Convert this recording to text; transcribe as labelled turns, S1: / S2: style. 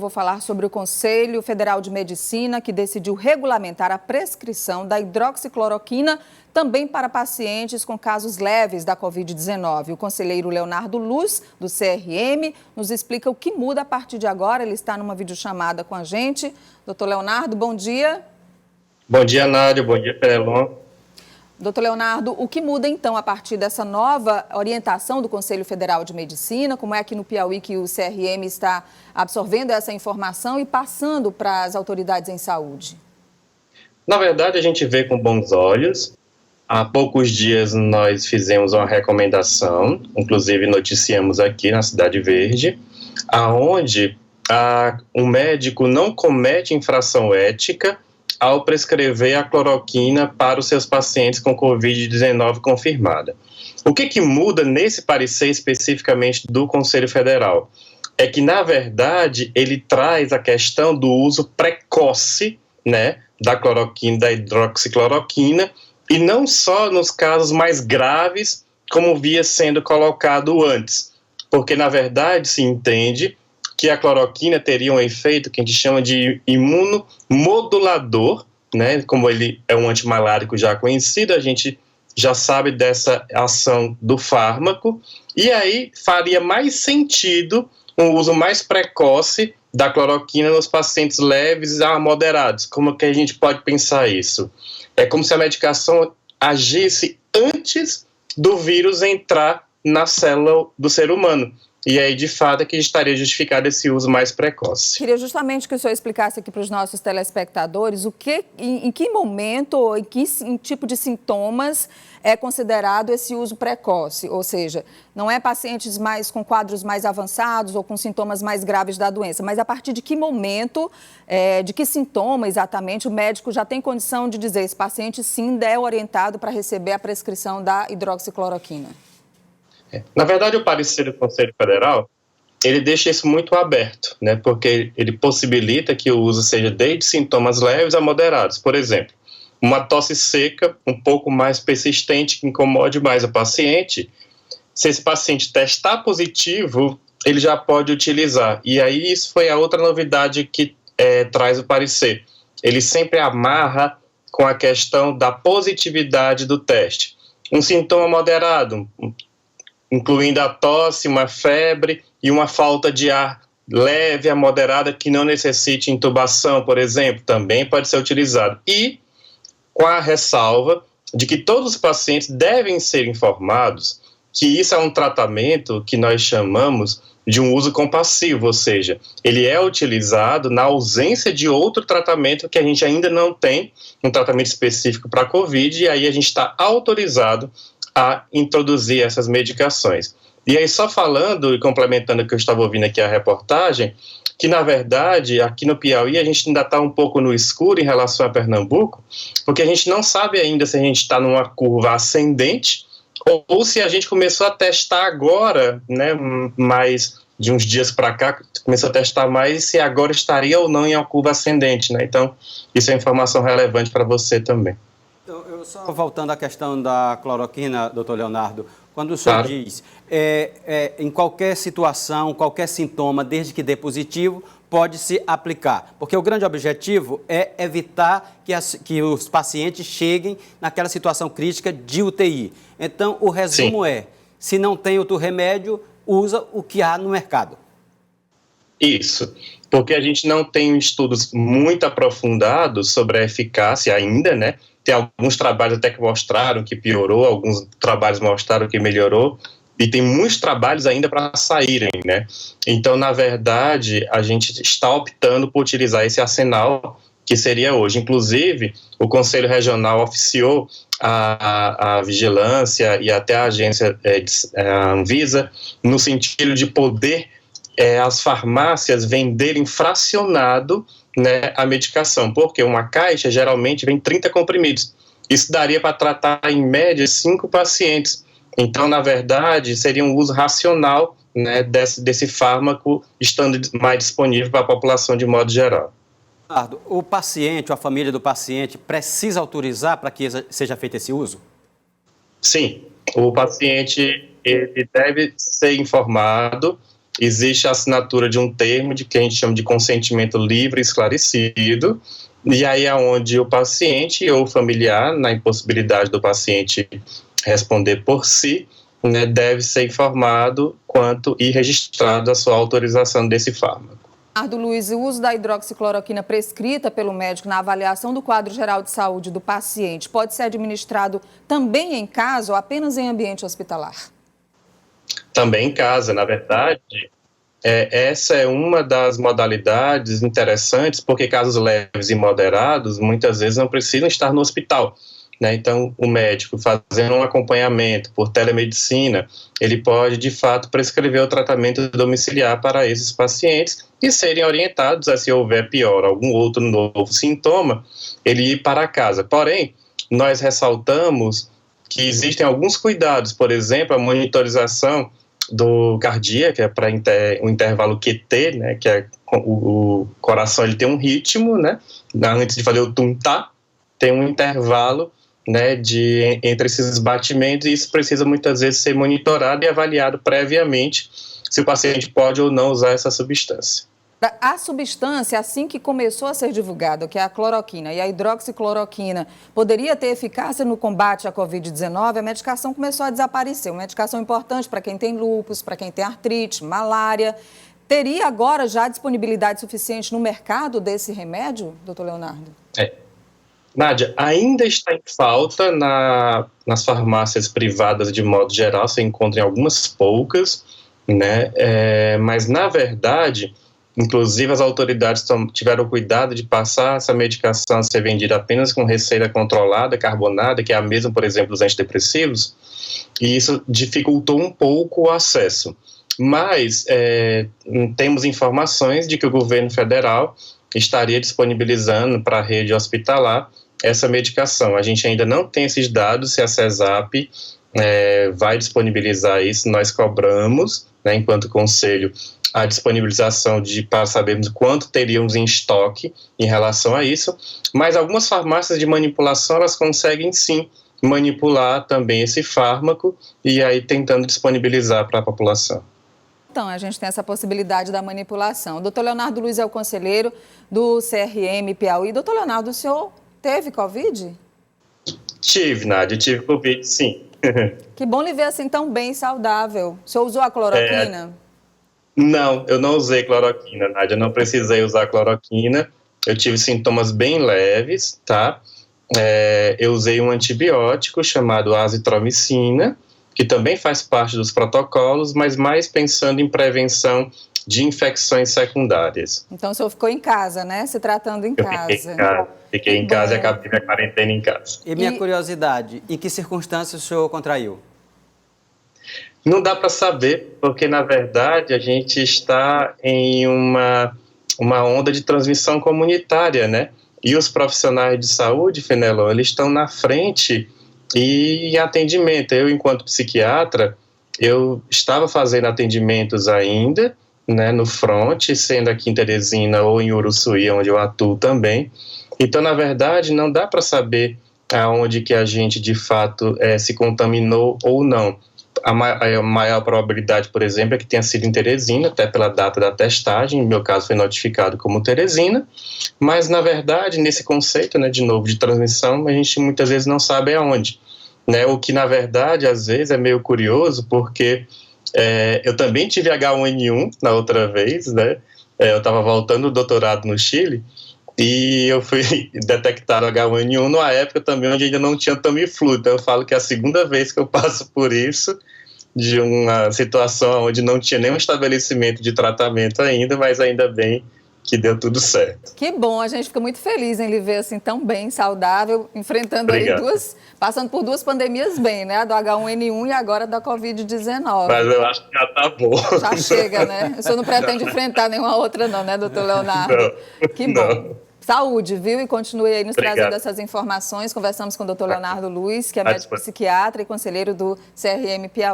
S1: vou falar sobre o Conselho Federal de Medicina, que decidiu regulamentar a prescrição da hidroxicloroquina também para pacientes com casos leves da Covid-19. O conselheiro Leonardo Luz, do CRM, nos explica o que muda a partir de agora. Ele está numa videochamada com a gente. Doutor Leonardo, bom dia.
S2: Bom dia, Nádia. Bom dia, Perelon.
S1: Doutor Leonardo, o que muda então a partir dessa nova orientação do Conselho Federal de Medicina? Como é aqui no Piauí que o CRM está absorvendo essa informação e passando para as autoridades em saúde?
S2: Na verdade, a gente vê com bons olhos. Há poucos dias nós fizemos uma recomendação, inclusive noticiamos aqui na Cidade Verde, aonde um médico não comete infração ética ao prescrever a cloroquina para os seus pacientes com Covid-19 confirmada. O que muda nesse parecer especificamente do Conselho Federal? É que, na verdade, ele traz a questão do uso precoce, né, da cloroquina, da hidroxicloroquina, e não só nos casos mais graves, como via sendo colocado antes. Porque, na verdade, se entende que a cloroquina teria um efeito que a gente chama de imunomodulador, né? Como ele é um antimalárico já conhecido, a gente já sabe dessa ação do fármaco, e aí faria mais sentido um uso mais precoce da cloroquina nos pacientes leves a moderados. Como que a gente pode pensar isso? É como se a medicação agisse antes do vírus entrar na célula do ser humano. E aí, de fato, é que estaria justificado esse uso mais precoce.
S1: Queria justamente que o senhor explicasse aqui para os nossos telespectadores em que momento, em que tipo de sintomas é considerado esse uso precoce. Ou seja, não é pacientes com quadros mais avançados ou com sintomas mais graves da doença, mas a partir de que momento, de que sintoma exatamente o médico já tem condição de dizer esse paciente sim é orientado para receber a prescrição da hidroxicloroquina?
S2: Na verdade, o parecer do Conselho Federal, ele deixa isso muito aberto, né? Porque ele possibilita que o uso seja desde sintomas leves a moderados. Por exemplo, uma tosse seca um pouco mais persistente que incomode mais o paciente, se esse paciente testar positivo, ele já pode utilizar. E aí isso foi a outra novidade que traz o parecer. Ele sempre amarra com a questão da positividade do teste. Um sintoma moderado, incluindo a tosse, uma febre e uma falta de ar leve a moderada que não necessite intubação, por exemplo, também pode ser utilizado. E com a ressalva de que todos os pacientes devem ser informados que isso é um tratamento que nós chamamos de um uso compassivo, ou seja, ele é utilizado na ausência de outro tratamento que a gente ainda não tem, um tratamento específico para a COVID, e aí a gente está autorizado a introduzir essas medicações. E aí, só falando e complementando o que eu estava ouvindo aqui a reportagem, que na verdade, aqui no Piauí, a gente ainda está um pouco no escuro em relação a Pernambuco, porque a gente não sabe ainda se a gente está numa curva ascendente ou se a gente começou a testar agora, né, mais de uns dias para cá, começou a testar mais, se agora estaria ou não em uma curva ascendente, né? Então, isso é informação relevante para você também.
S3: Eu só voltando à questão da cloroquina, doutor Leonardo, quando o senhor diz, em qualquer situação, qualquer sintoma, desde que dê positivo, pode-se aplicar. Porque o grande objetivo é evitar que os pacientes cheguem naquela situação crítica de UTI. Então, o resumo se não tem outro remédio, usa o que há no mercado.
S2: Isso, porque a gente não tem estudos muito aprofundados sobre a eficácia ainda, né? Tem alguns trabalhos até que mostraram que piorou, alguns trabalhos mostraram que melhorou, e tem muitos trabalhos ainda para saírem, né? Então, na verdade, a gente está optando por utilizar esse arsenal que seria hoje. Inclusive, o Conselho Regional oficiou a vigilância e até a agência a Anvisa, no sentido de poder as farmácias venderem fracionado, né, a medicação, porque uma caixa geralmente vem 30 comprimidos. Isso daria para tratar, em média, 5 pacientes. Então, na verdade, seria um uso racional, né, desse fármaco estando mais disponível para a população de modo geral.
S3: O paciente, ou a família do paciente, precisa autorizar para que seja feito esse uso?
S2: Sim, o paciente ele deve ser informado existe a assinatura de um termo de que a gente chama de consentimento livre e esclarecido, e aí é onde o paciente ou o familiar, na impossibilidade do paciente responder por si, né, deve ser informado quanto e registrado a sua autorização desse fármaco.
S1: Leonardo Luiz, o uso da hidroxicloroquina prescrita pelo médico na avaliação do quadro geral de saúde do paciente pode ser administrado também em casa ou apenas em ambiente hospitalar?
S2: Também em casa, na verdade. Essa é uma das modalidades interessantes, porque casos leves e moderados muitas vezes não precisam estar no hospital, né? Então, o médico fazendo um acompanhamento por telemedicina, ele pode, de fato, prescrever o tratamento domiciliar para esses pacientes e serem orientados a, se houver pior, algum outro novo sintoma, ele ir para casa. Porém, nós ressaltamos que existem alguns cuidados, por exemplo, a monitorização do cardíaco, que é para o intervalo QT, né, que é o coração, ele tem um ritmo, né, antes de fazer o tum-tá, tem um intervalo, né, entre esses batimentos, e isso precisa muitas vezes ser monitorado e avaliado previamente se o paciente pode ou não usar essa substância.
S1: A substância, assim que começou a ser divulgada, que é a cloroquina e a hidroxicloroquina, poderia ter eficácia no combate à Covid-19, a medicação começou a desaparecer. Uma medicação importante para quem tem lúpus, para quem tem artrite, malária. Teria agora já disponibilidade suficiente no mercado desse remédio, doutor Leonardo?
S2: Nádia, ainda está em falta nas farmácias privadas de modo geral, você encontra em algumas poucas, né? Mas na verdade, inclusive as autoridades tiveram cuidado de passar essa medicação a ser vendida apenas com receita controlada, carbonada, que é a mesma, por exemplo, dos antidepressivos, e isso dificultou um pouco o acesso. Mas temos informações de que o governo federal estaria disponibilizando para a rede hospitalar essa medicação. A gente ainda não tem esses dados, se a CESAP vai disponibilizar isso, nós cobramos, né, enquanto conselho, a disponibilização para sabermos quanto teríamos em estoque em relação a isso, mas algumas farmácias de manipulação, elas conseguem sim manipular também esse fármaco e aí tentando disponibilizar para a população.
S1: Então, a gente tem essa possibilidade da manipulação. O doutor Leonardo Luiz é o conselheiro do CRM Piauí. Doutor Leonardo, o senhor teve Covid?
S2: Tive, Nádia, tive Covid, sim.
S1: Que bom lhe ver assim tão bem, saudável. O senhor usou a cloroquina?
S2: Não, eu não usei cloroquina, Nádia, não precisei usar cloroquina. Eu tive sintomas bem leves, tá? Eu usei um antibiótico chamado azitromicina, que também faz parte dos protocolos, mas mais pensando em prevenção de infecções secundárias.
S1: Então o senhor ficou em casa, né? Se tratando em casa.
S2: Fiquei em casa e acabei minha quarentena em casa.
S3: E minha curiosidade, em que circunstâncias o senhor contraiu?
S2: Não dá para saber, porque na verdade a gente está em uma onda de transmissão comunitária, né? E os profissionais de saúde, Fenelon, eles estão na frente e em atendimento. Eu, enquanto psiquiatra, eu estava fazendo atendimentos ainda, né, no front, sendo aqui em Teresina ou em Uruçuí, onde eu atuo também. Então, na verdade, não dá para saber aonde que a gente, de fato, se contaminou ou não. A maior probabilidade, por exemplo, é que tenha sido em Teresina, até pela data da testagem, no meu caso foi notificado como Teresina, mas, na verdade, nesse conceito, né, de novo, de transmissão, a gente muitas vezes não sabe aonde, né, o que, na verdade, às vezes é meio curioso, porque eu também tive H1N1 na outra vez, né, eu estava voltando do doutorado no Chile, e eu fui detectar H1N1 numa época também onde ainda não tinha Tamiflu. Então eu falo que é a segunda vez que eu passo por isso, de uma situação onde não tinha nenhum estabelecimento de tratamento ainda, mas ainda bem que deu tudo certo.
S1: Que bom, a gente fica muito feliz em lhe ver assim tão bem, saudável, enfrentando aí passando por duas pandemias bem, né? A do H1N1 e agora da Covid-19.
S2: Mas eu acho que já tá bom.
S1: Já chega, né? O senhor não pretende enfrentar nenhuma outra não, né, doutor Leonardo?
S2: Não,
S1: que bom.
S2: Não.
S1: Saúde, viu? E continue aí nos
S2: Obrigado.
S1: trazendo essas informações. Conversamos com o doutor Leonardo Luiz, que é médico psiquiatra e conselheiro do CRM Piauí.